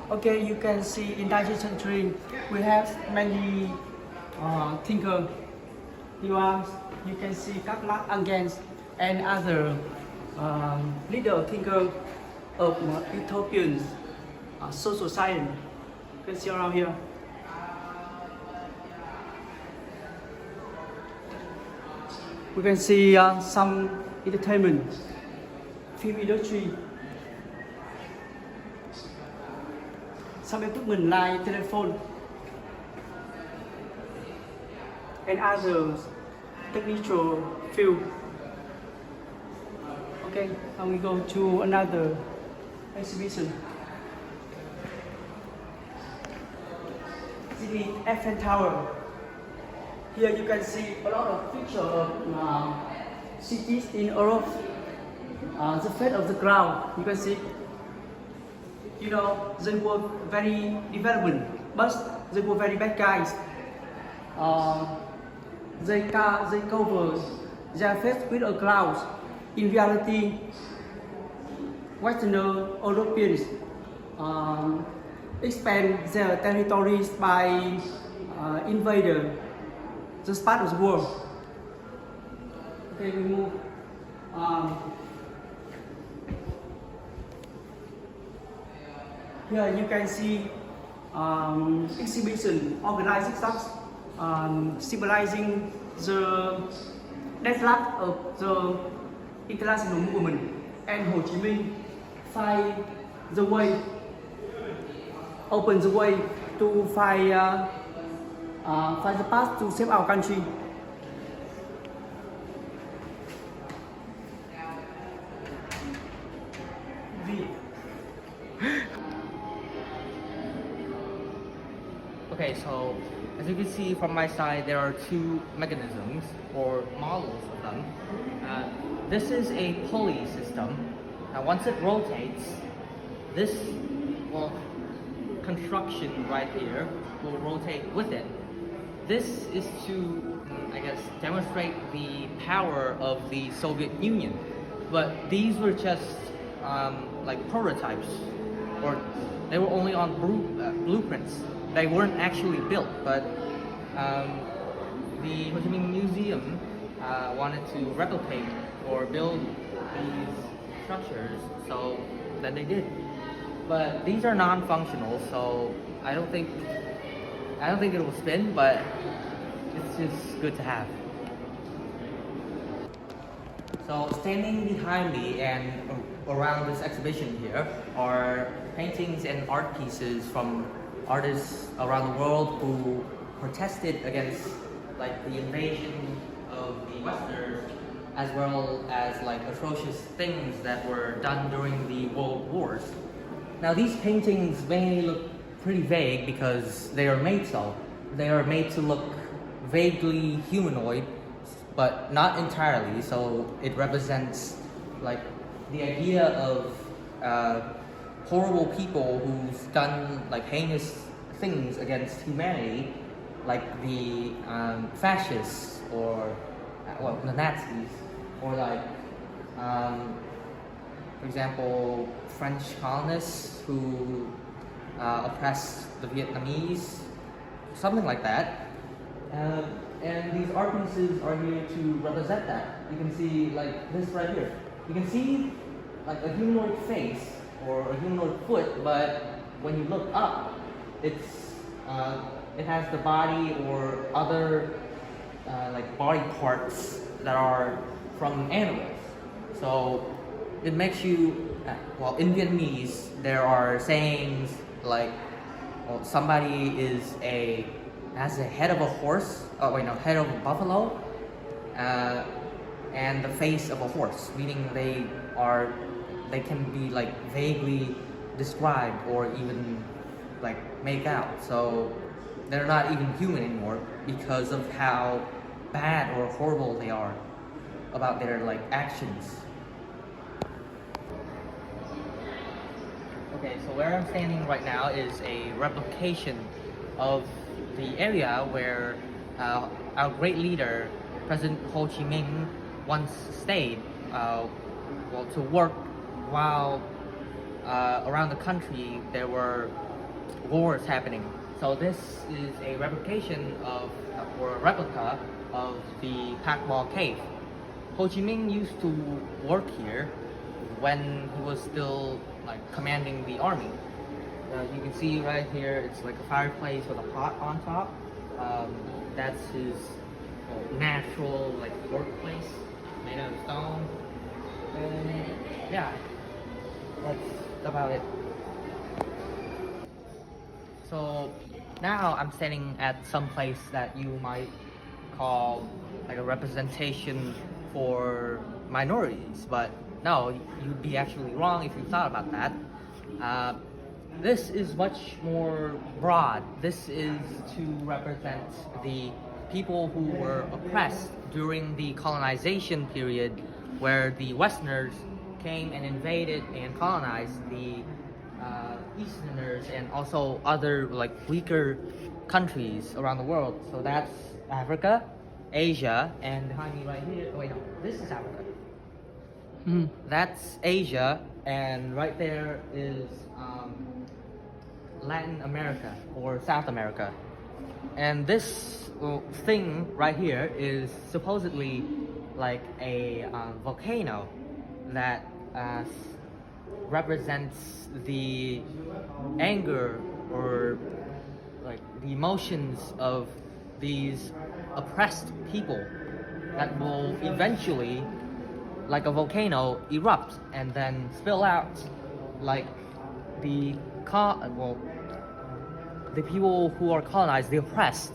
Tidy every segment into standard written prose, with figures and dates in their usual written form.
Okay, you can see in 19th century we have many thinkers. You can see các Marx Engels and other leader thinker of utopian social science. You can see around here. We can see some entertainment, film industry, some equipment like telephone and other technical field. Okay, now we go to another exhibition. The Eiffel Tower. Here you can see a lot of pictures of cities in Europe. The fate of the ground, you can see. You know, they were very development, but they were very bad guys. They cover their face with a cloud. In reality, Western Europeans expand their territories by invader this part of the world. Okay, we move. Here you can see exhibition organizing stuff, symbolizing the deadlock of the international movement, and Ho Chi Minh find the way, open the way to find the path to save our country. Okay, so as you can see from my side, there are two mechanisms or models of them. This is a pulley system. Now, once it rotates, this construction right here will rotate with it. This is to, I guess, demonstrate the power of the Soviet Union. But these were just like prototypes, or they were only on blueprints. They weren't actually built, but the Ho Chi Minh Museum wanted to replicate or build these structures, so then they did. But these are non-functional, so I don't think it will spin, but it's just good to have. So standing behind me and around this exhibition here are paintings and art pieces from artists around the world who protested against like the invasion of the Westerners, as well as like atrocious things that were done during the world wars. Now these paintings may look pretty vague because they are made so. They are made to look vaguely humanoid, but not entirely, so it represents like the idea of horrible people who's done like heinous things against humanity, like the fascists or the Nazis, or like for example French colonists who oppressed the Vietnamese, something like that. And these art pieces are here to represent that. You can see like this right here. You can see like a humanoid face or a humanoid foot, but when you look up, it has the body or other like body parts that are from animals. So it makes you, in Vietnamese, there are sayings like, well, somebody has a head of a horse, head of a buffalo, and the face of a horse, meaning they can be like vaguely described or even like make out. So they're not even human anymore because of how bad or horrible they are about their like actions. Okay, so where I'm standing right now is a replication of the area where our great leader, President Ho Chi Minh, once stayed to work while around the country there were wars happening. So this is a replication of, or a replica of the Pakmol cave. Ho Chi Minh used to work here when he was still like commanding the army. You can see right here, it's like a fireplace with a pot on top. That's his natural like workplace, made out of stone. And yeah, that's about it. So now I'm standing at some place that you might call like a representation for minorities, but no, you'd be actually wrong if you thought about that. This is much more broad. This is to represent the people who were oppressed during the colonization period, where the Westerners came and invaded and colonized the Easterners and also other like weaker countries around the world. So that's Africa, Asia, and behind me right here, oh wait, no, this is Africa. That's Asia, and right there is Latin America or South America. And this thing right here is supposedly like a volcano that represents the anger or like the emotions of these oppressed people that will eventually, like a volcano, erupt and then spill out like the people who are colonized, the oppressed,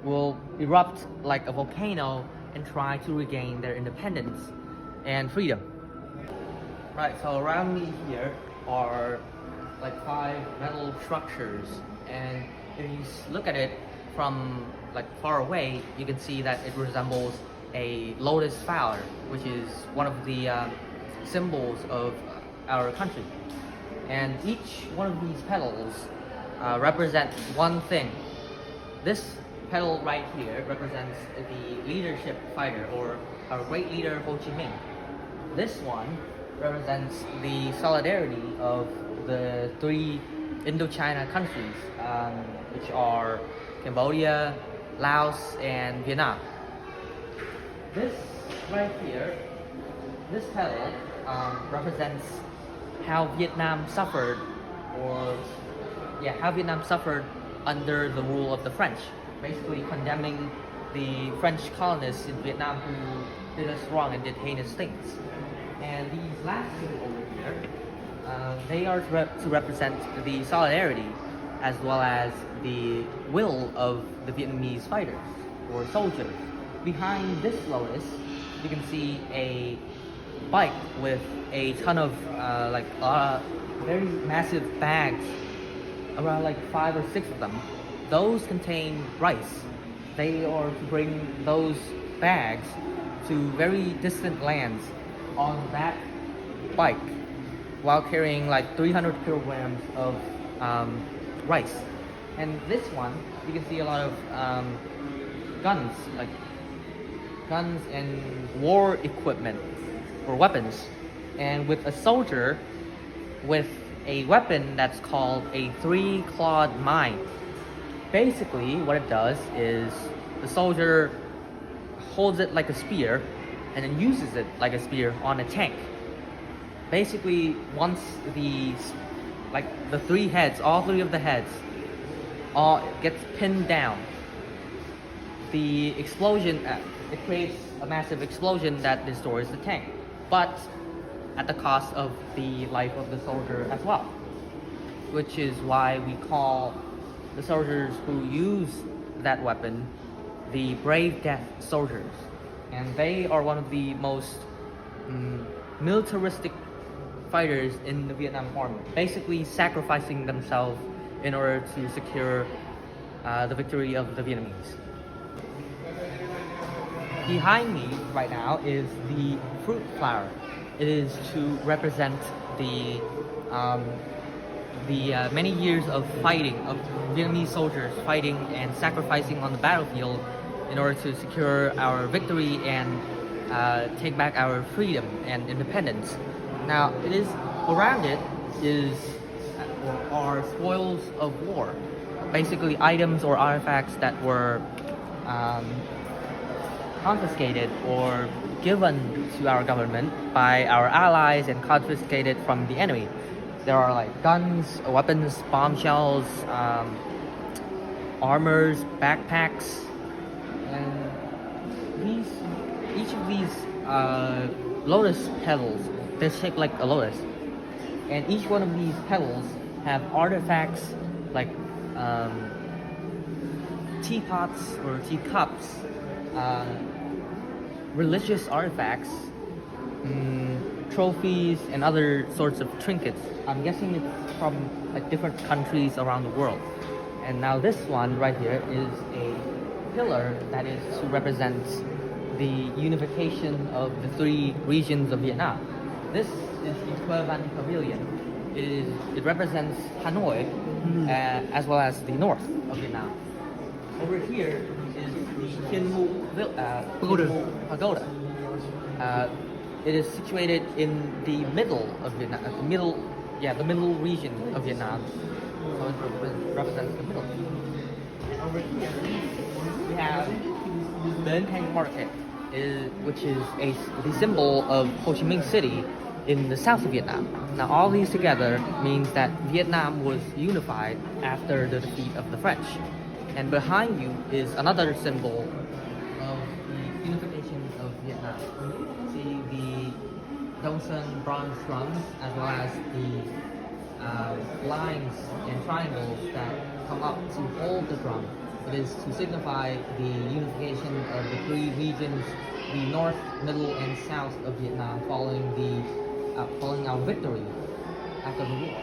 will erupt like a volcano and try to regain their independence and freedom. Right, so around me here are like 5 metal structures, and if you look at it from like far away, you can see that it resembles a lotus flower, which is one of the symbols of our country. And each one of these petals represents one thing. This petal right here represents the leadership fighter, or our great leader Ho Chi Minh. This one represents the solidarity of the 3 Indochina countries, which are Cambodia, Laos, and Vietnam. This right here, this petal represents how Vietnam suffered, how Vietnam suffered under the rule of the French, basically condemning the French colonists in Vietnam who did us wrong and did heinous things. And these last 2 over here, they are to represent the solidarity as well as the will of the Vietnamese fighters or soldiers. Behind this lotus, you can see a bike with a ton of very massive bags, around like 5 or 6 of them. Those contain rice. They are to bring those bags to very distant lands on that bike while carrying like 300 kilograms of rice. And this one, you can see a lot of guns and war equipment or weapons, and with a soldier with a weapon that's called a 3-clawed mine. Basically what it does is the soldier holds it like a spear and then uses it like a spear on a tank. Basically, once the 3 heads, all 3 of the heads, all gets pinned down, the explosion, it creates a massive explosion that destroys the tank, but at the cost of the life of the soldier as well, which is why we call the soldiers who use that weapon the brave death soldiers. And they are one of the most militaristic fighters in the Vietnam Army, basically sacrificing themselves in order to secure the victory of the Vietnamese. Behind me right now is the fruit flower. It is to represent the many years of fighting, of Vietnamese soldiers fighting and sacrificing on the battlefield in order to secure our victory and take back our freedom and independence. Now, around it is are spoils of war, basically items or artifacts that were confiscated or given to our government by our allies and confiscated from the enemy. There are like guns, weapons, bombshells, armors, backpacks, and each of these lotus petals, they're shaped like a lotus, and each one of these petals have artifacts like teapots or teacups, religious artifacts, trophies, and other sorts of trinkets. I'm guessing it's from like different countries around the world. And now this one right here is a pillar that is to represent the unification of the three regions of Vietnam. This is the Quai Van Pavilion. It represents Hanoi, as well as the north of Vietnam. Over here is the Thiên Mu Pagoda. It is situated in the middle of Vietnam, the middle region of Vietnam. So it represents the middle. And over here we have Bến Thành Market, which is the symbol of Ho Chi Minh City in the south of Vietnam. Now all these together means that Vietnam was unified after the defeat of the French. And behind you is another symbol of the unification of Vietnam. See the Dong Son bronze drums, as well as the lines and triangles that come up to hold the drum. It is to signify the unification of the three regions, the north, middle, and south of Vietnam, following our victory after the war.